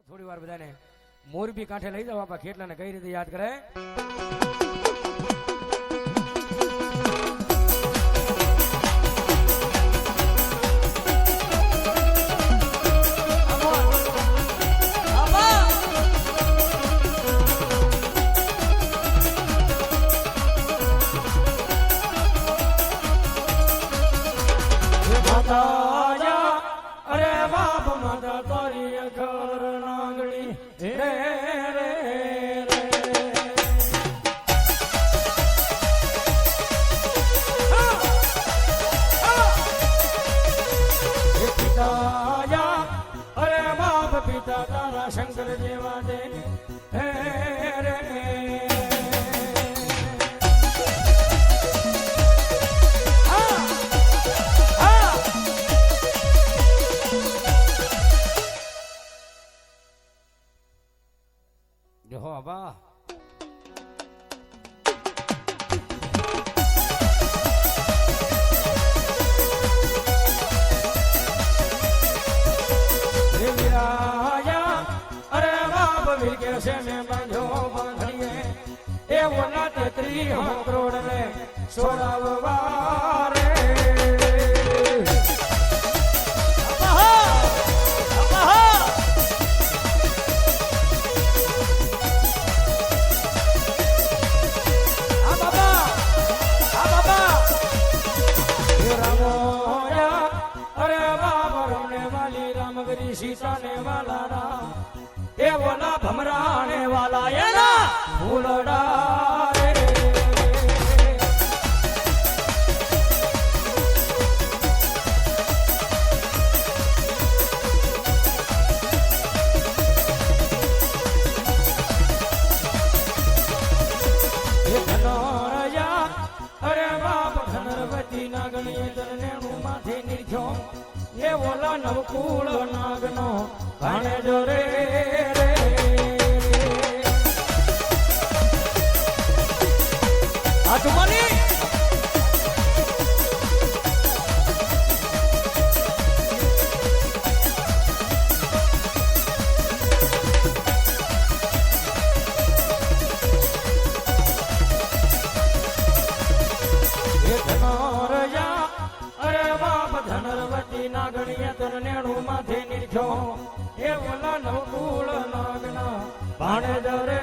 થોડી વાર બધાને મોરબી કાંઠે લઈ જાવ બાપા ખેટલાને કઈ રીતે યાદ કરે. અરે બાપ માતા તારી ઘર નાગણી રે રે અરે બાપ પિતા તારા શંકર જેવા દે રે હો બા અરે બાપ વીર કે છે ને બાંધો બાંધીએ એવો ના તેત્રી હો કરોડ ને સોરાવવા રે સીતાને વાલા રા એવો ના ભમરાને વાલા એના ફૂલડા રે ધનોરયા અરે બાપ ધનરવતી ના ગણીએ તને માથે નિર્ખ્યો એ ઓલા નવકુળ નાગનો ભાણે જોરે રે આ તુમાની ધનરવતી નાગણીએ તરનેણું માથે નિર્ખ્યો એ ઓલા નવકુળ નાગના ભાણે જરે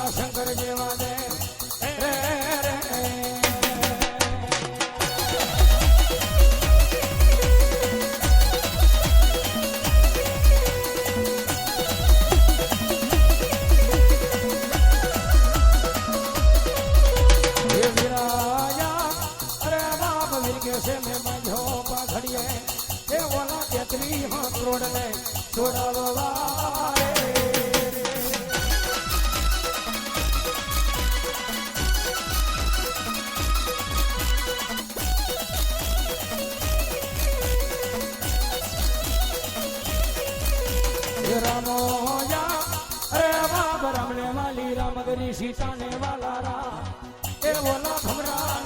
શંકર જેવા દે કરોડ ને છોડાવવા રામોયા અરે બાપ રામને વાલી રામગરી સીતાને વાલા રા એ ઓલા ભમરા